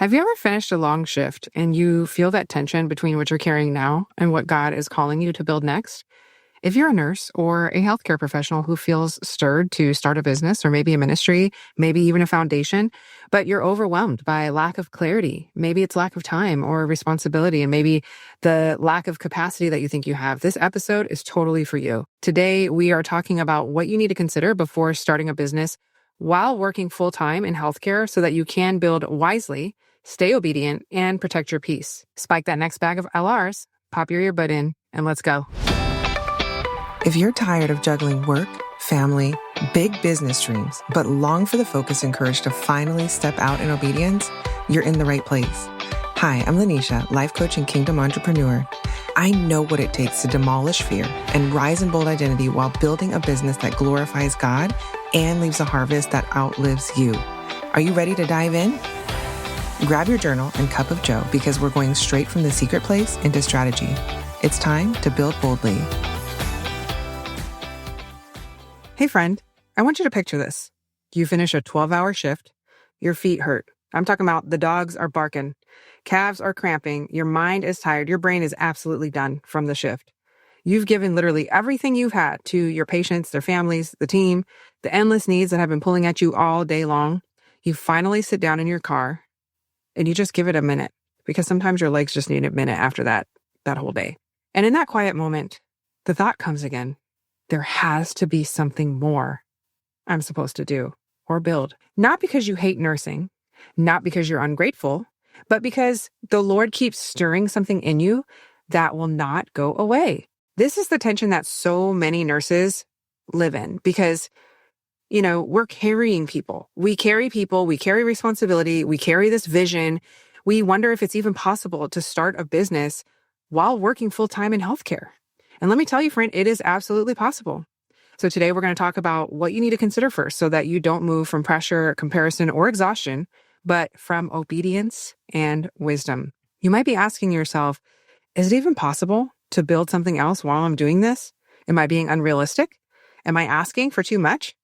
Have you ever finished a long shift and you feel that tension between what you're carrying now and what God is calling you to build next? If you're a nurse or a healthcare professional who feels stirred to start a business or maybe a ministry, maybe even a foundation, but you're overwhelmed by lack of clarity, maybe it's lack of time or responsibility, and maybe the lack of capacity that you think you have, this episode is totally for you. Today, we are talking about what you need to consider before starting a business while working full-time in healthcare so that you can build wisely, stay obedient, and protect your peace. Spike that next bag of LRs, pop your earbud in, and let's go. If you're tired of juggling work, family, big business dreams, but long for the focus and courage to finally step out in obedience, you're in the right place. Hi, I'm Lanisha, life coach and kingdom entrepreneur. I know what it takes to demolish fear and rise in bold identity while building a business that glorifies God and leaves a harvest that outlives you. Are you ready to dive in? Grab your journal and cup of joe because we're going straight from the secret place into strategy. It's time to build boldly. Hey friend, I want you to picture this. You finish a 12-hour shift, your feet hurt. I'm talking about the dogs are barking, calves are cramping, your mind is tired, your brain is absolutely done from the shift. You've given literally everything you've had to your patients, their families, the team, the endless needs that have been pulling at you all day long. You finally sit down in your car and you just give it a minute because sometimes your legs just need a minute after that whole day. And in that quiet moment, the thought comes again. There has to be something more I'm supposed to do or build. Not because you hate nursing, not because you're ungrateful, but because the Lord keeps stirring something in you that will not go away. This is the tension that so many nurses live in because, we're carrying people. We carry people, we carry responsibility, we carry this vision. We wonder if it's even possible to start a business while working full-time in healthcare. And let me tell you, friend, it is absolutely possible. So today we're going to talk about what you need to consider first so that you don't move from pressure, comparison, or exhaustion, but from obedience and wisdom. You might be asking yourself, is it even possible to build something else while I'm doing this? Am I being unrealistic? Am I asking for too much?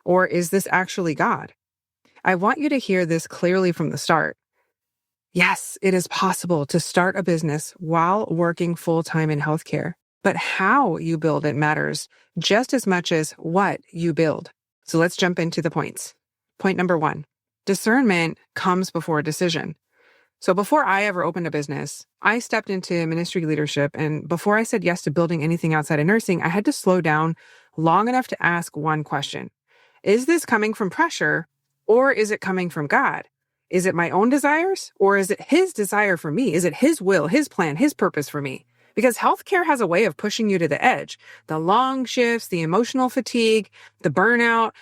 Or is this actually God? I want you to hear this clearly from the start. Yes, it is possible to start a business while working full-time in healthcare. But how you build it matters just as much as what you build. So let's jump into the points. Point number 1, discernment comes before decision. So before I ever opened a business, I stepped into ministry leadership. And before I said yes to building anything outside of nursing, I had to slow down long enough to ask one question. Is this coming from pressure or is it coming from God? Is it my own desires or is it His desire for me? Is it His will, His plan, His purpose for me? Because healthcare has a way of pushing you to the edge. The long shifts, the emotional fatigue, the burnout,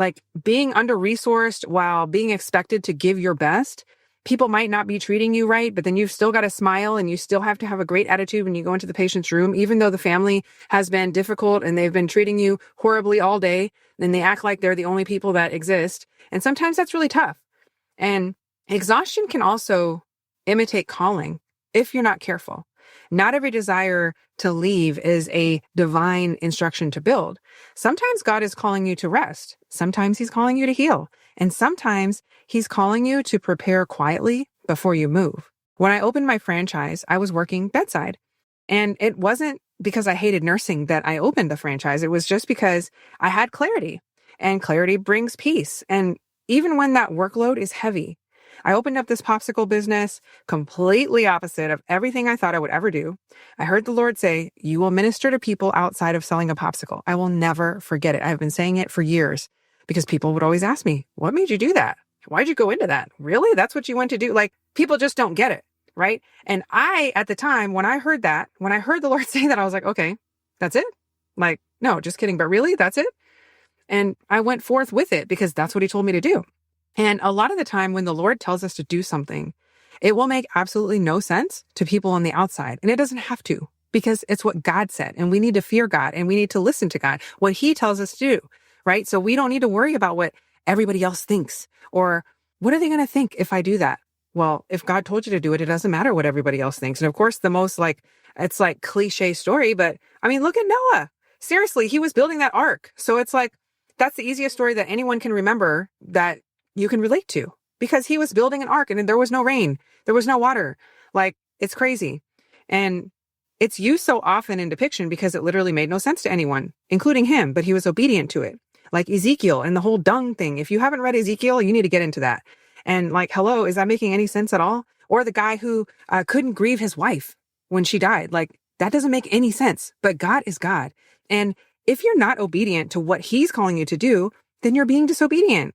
like being under-resourced while being expected to give your best. People might not be treating you right, but then you've still got to smile and you still have to have a great attitude when you go into the patient's room, even though the family has been difficult and they've been treating you horribly all day, then they act like they're the only people that exist. And sometimes that's really tough. And exhaustion can also imitate calling if you're not careful. Not every desire to leave is a divine instruction to build. Sometimes God is calling you to rest. Sometimes He's calling you to heal. And sometimes He's calling you to prepare quietly before you move. When I opened my franchise, I was working bedside. And it wasn't because I hated nursing that I opened the franchise. It was just because I had clarity. And clarity brings peace. And even when that workload is heavy, I opened up this popsicle business, completely opposite of everything I thought I would ever do. I heard the Lord say, you will minister to people outside of selling a popsicle. I will never forget it. I've been saying it for years because people would always ask me, what made you do that? Why'd you go into that? Really? That's what you went to do? Like, people just don't get it, right? And I, at the time, when I heard the Lord say that, I was like, okay, that's it? Like, no, just kidding. But really, that's it? And I went forth with it because that's what He told me to do. And a lot of the time when the Lord tells us to do something, it will make absolutely no sense to people on the outside. And it doesn't have to because it's what God said. And we need to fear God and we need to listen to God, what He tells us to do, right? So we don't need to worry about what everybody else thinks or what are they going to think if I do that? Well, if God told you to do it, it doesn't matter what everybody else thinks. And of course, the most it's like cliche story, but I mean, look at Noah. Seriously, he was building that ark. So it's like, that's the easiest story that anyone can remember that you can relate to because he was building an ark and there was no rain. There was no water. Like, it's crazy. And it's used so often in depiction because it literally made no sense to anyone, including him, but he was obedient to it. Like Ezekiel and the whole dung thing. If you haven't read Ezekiel, you need to get into that. And like, hello, is that making any sense at all? Or the guy who couldn't grieve his wife when she died. Like, that doesn't make any sense. But God is God. And if you're not obedient to what he's calling you to do, then you're being disobedient.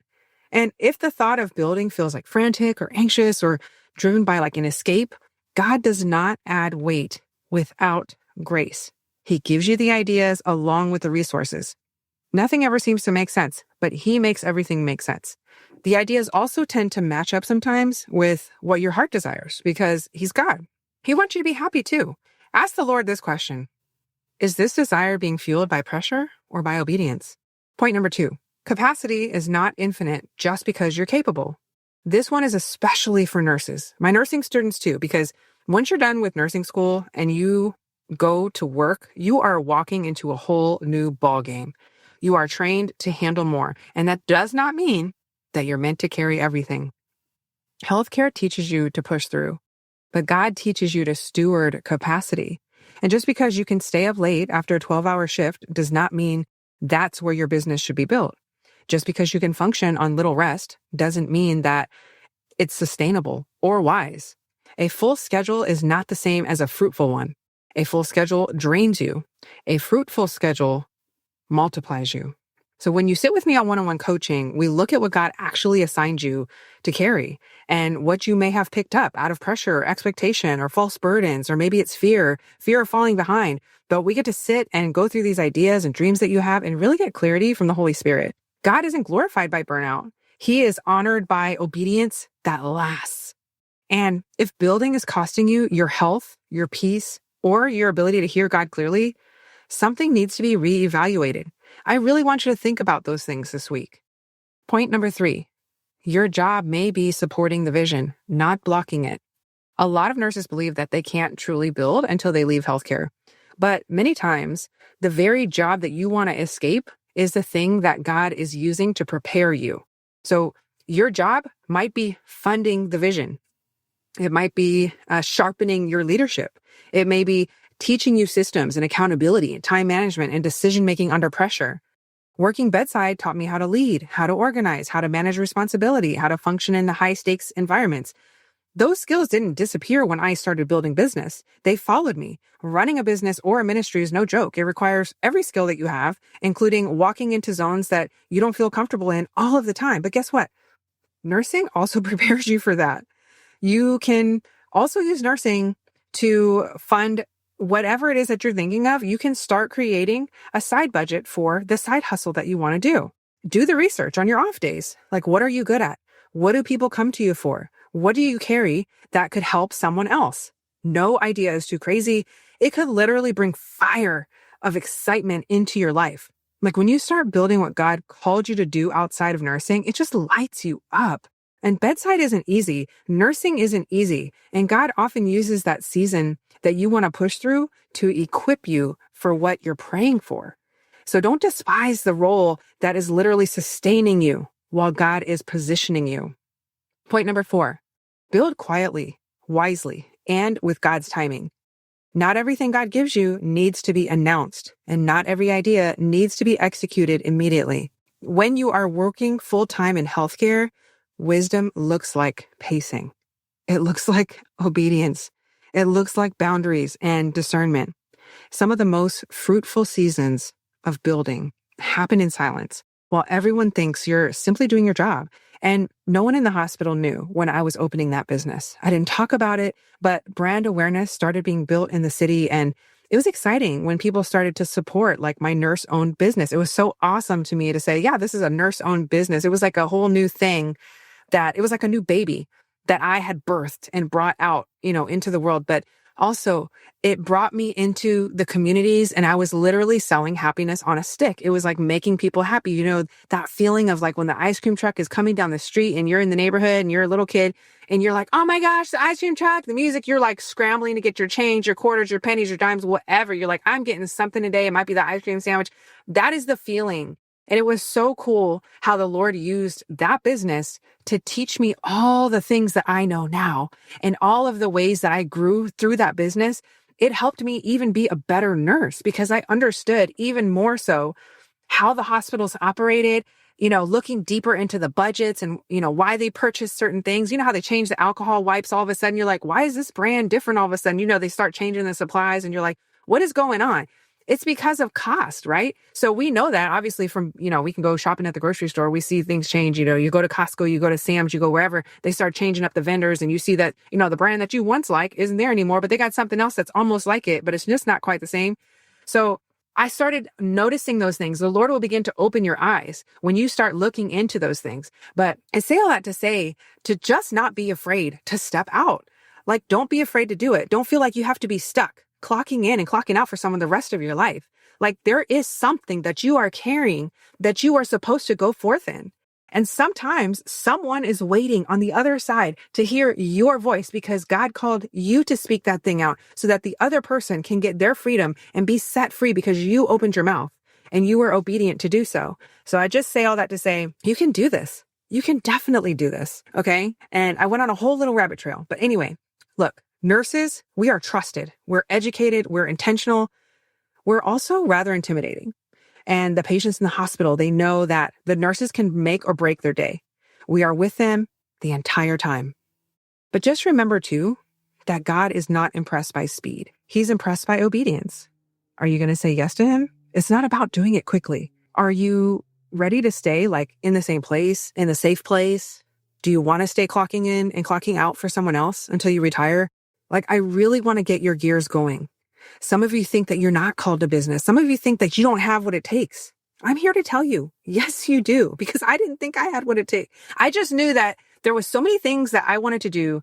And if the thought of building feels like frantic or anxious or driven by like an escape, God does not add weight without grace. He gives you the ideas along with the resources. Nothing ever seems to make sense, but he makes everything make sense. The ideas also tend to match up sometimes with what your heart desires because he's God. He wants you to be happy too. Ask the Lord this question. Is this desire being fueled by pressure or by obedience? Point number 2. Capacity is not infinite just because you're capable. This one is especially for nurses, my nursing students too, because once you're done with nursing school and you go to work, you are walking into a whole new ballgame. You are trained to handle more. And that does not mean that you're meant to carry everything. Healthcare teaches you to push through, but God teaches you to steward capacity. And just because you can stay up late after a 12-hour shift does not mean that's where your business should be built. Just because you can function on little rest doesn't mean that it's sustainable or wise. A full schedule is not the same as a fruitful one. A full schedule drains you. A fruitful schedule multiplies you. So when you sit with me on one-on-one coaching, we look at what God actually assigned you to carry and what you may have picked up out of pressure or expectation or false burdens, or maybe it's fear of falling behind. But we get to sit and go through these ideas and dreams that you have and really get clarity from the Holy Spirit. God isn't glorified by burnout. He is honored by obedience that lasts. And if building is costing you your health, your peace, or your ability to hear God clearly, something needs to be reevaluated. I really want you to think about those things this week. Point number 3, your job may be supporting the vision, not blocking it. A lot of nurses believe that they can't truly build until they leave healthcare. But many times, the very job that you want to escape is the thing that God is using to prepare you. So your job might be funding the vision. It might be sharpening your leadership. It may be teaching you systems and accountability and time management and decision-making under pressure. Working bedside taught me how to lead, how to organize, how to manage responsibility, how to function in the high-stakes environments. Those skills didn't disappear when I started building business. They followed me. Running a business or a ministry is no joke. It requires every skill that you have, including walking into zones that you don't feel comfortable in all of the time. But guess what? Nursing also prepares you for that. You can also use nursing to fund whatever it is that you're thinking of. You can start creating a side budget for the side hustle that you want to do. Do the research on your off days. Like, what are you good at? What do people come to you for? What do you carry that could help someone else? No idea is too crazy. It could literally bring fire of excitement into your life. Like when you start building what God called you to do outside of nursing, it just lights you up. And bedside isn't easy. Nursing isn't easy. And God often uses that season that you want to push through to equip you for what you're praying for. So don't despise the role that is literally sustaining you while God is positioning you. Point number 4, build quietly, wisely, and with God's timing. Not everything God gives you needs to be announced, and not every idea needs to be executed immediately. When you are working full-time in healthcare, wisdom looks like pacing. It looks like obedience. It looks like boundaries and discernment. Some of the most fruitful seasons of building happen in silence while everyone thinks you're simply doing your job. And no one in the hospital knew when I was opening that business. I didn't talk about it, but brand awareness started being built in the city. And it was exciting when people started to support like my nurse-owned business. It was so awesome to me to say, yeah, this is a nurse-owned business. It was like a whole new thing that it was like a new baby that I had birthed and brought out, into the world. But also it brought me into the communities and I was literally selling happiness on a stick. It was like making people happy. That feeling of like when the ice cream truck is coming down the street and you're in the neighborhood and you're a little kid and you're like, oh my gosh, the ice cream truck, the music, you're like scrambling to get your change, your quarters, your pennies, your dimes, whatever. You're like, I'm getting something today. It might be the ice cream sandwich. That is the feeling And it was so cool how the Lord used that business to teach me all the things that I know now and all of the ways that I grew through that business. It helped me even be a better nurse because I understood even more so how the hospitals operated, looking deeper into the budgets and, why they purchase certain things. You know how they change the alcohol wipes all of a sudden? You're like, why is this brand different all of a sudden? They start changing the supplies and you're like, what is going on? It's because of cost, right? So we know that obviously from, we can go shopping at the grocery store. We see things change. You go to Costco, you go to Sam's, you go wherever, they start changing up the vendors and you see that, the brand that you once liked isn't there anymore, but they got something else that's almost like it, but it's just not quite the same. So I started noticing those things. The Lord will begin to open your eyes when you start looking into those things. But I say all that to say, to just not be afraid to step out. Like, don't be afraid to do it. Don't feel like you have to be stuck clocking in and clocking out for someone the rest of your life. Like, there is something that you are carrying that you are supposed to go forth in. And sometimes someone is waiting on the other side to hear your voice because God called you to speak that thing out so that the other person can get their freedom and be set free because you opened your mouth and you were obedient to do so. So I just say all that to say, you can do this. You can definitely do this. Okay. And I went on a whole little rabbit trail. But anyway, look, nurses, we are trusted. We're educated. We're intentional. We're also rather intimidating. And the patients in the hospital, they know that the nurses can make or break their day. We are with them the entire time. But just remember too, that God is not impressed by speed. He's impressed by obedience. Are you going to say yes to him? It's not about doing it quickly. Are you ready to stay like in the same place, in the safe place? Do you want to stay clocking in and clocking out for someone else until you retire? Like, I really want to get your gears going. Some of you think that you're not called to business. Some of you think that you don't have what it takes. I'm here to tell you, yes, you do, because I didn't think I had what it takes. I just knew that there was so many things that I wanted to do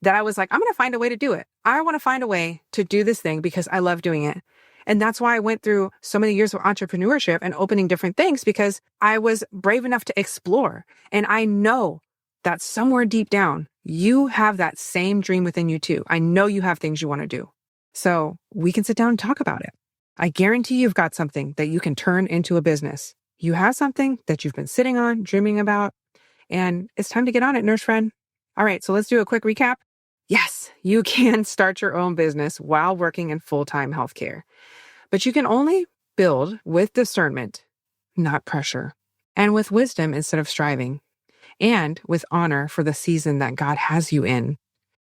that I was like, I'm going to find a way to do it. I want to find a way to do this thing because I love doing it. And that's why I went through so many years of entrepreneurship and opening different things because I was brave enough to explore. And I know that somewhere deep down, you have that same dream within you too. I know you have things you want to do. So we can sit down and talk about it. I guarantee you've got something that you can turn into a business. You have something that you've been sitting on, dreaming about, and it's time to get on it, nurse friend. All right, so let's do a quick recap. Yes, you can start your own business while working in full-time healthcare, but you can only build with discernment, not pressure, and with wisdom instead of striving, and with honor for the season that God has you in.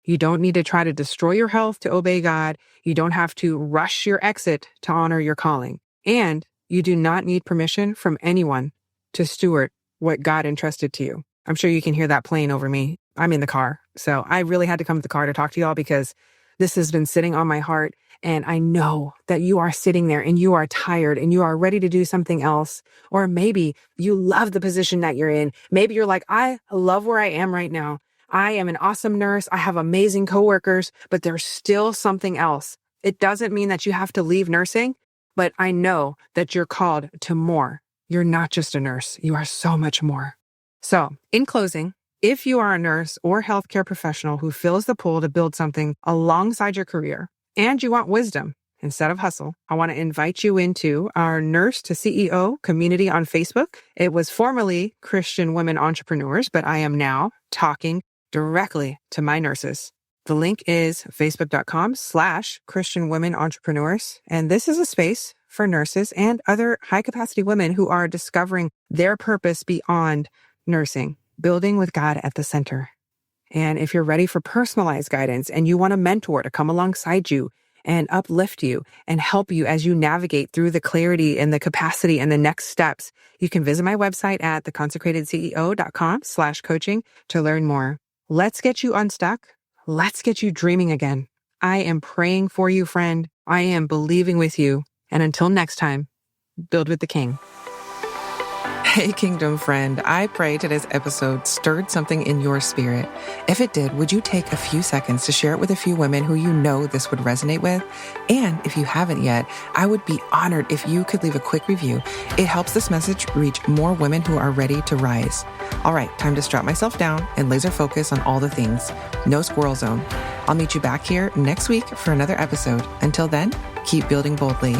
You don't need to try to destroy your health to obey God. You don't have to rush your exit to honor your calling. And you do not need permission from anyone to steward what God entrusted to you. I'm sure you can hear that playing over me. I'm in the car. So I really had to come to the car to talk to y'all because this has been sitting on my heart. And I know that you are sitting there and you are tired and you are ready to do something else. Or maybe you love the position that you're in. Maybe you're like, I love where I am right now. I am an awesome nurse. I have amazing coworkers, but there's still something else. It doesn't mean that you have to leave nursing, but I know that you're called to more. You're not just a nurse. You are so much more. So in closing, if you are a nurse or healthcare professional who feels the pull to build something alongside your career and you want wisdom instead of hustle, I want to invite you into our Nurse to CEO community on Facebook. It was formerly Christian Women Entrepreneurs, but I am now talking directly to my nurses. The link is facebook.com/Christian Women Entrepreneurs. And this is a space for nurses and other high capacity women who are discovering their purpose beyond nursing, building with God at the center. And if you're ready for personalized guidance and you want a mentor to come alongside you and uplift you and help you as you navigate through the clarity and the capacity and the next steps, you can visit my website at theconsecratedceo.com/coaching to learn more. Let's get you unstuck. Let's get you dreaming again. I am praying for you, friend. I am believing with you. And until next time, build with the King. Hey, Kingdom friend, I pray today's episode stirred something in your spirit. If it did, would you take a few seconds to share it with a few women who you know this would resonate with? And if you haven't yet, I would be honored if you could leave a quick review. It helps this message reach more women who are ready to rise. All right, time to strap myself down and laser focus on all the things. No squirrel zone. I'll meet you back here next week for another episode. Until then, keep building boldly.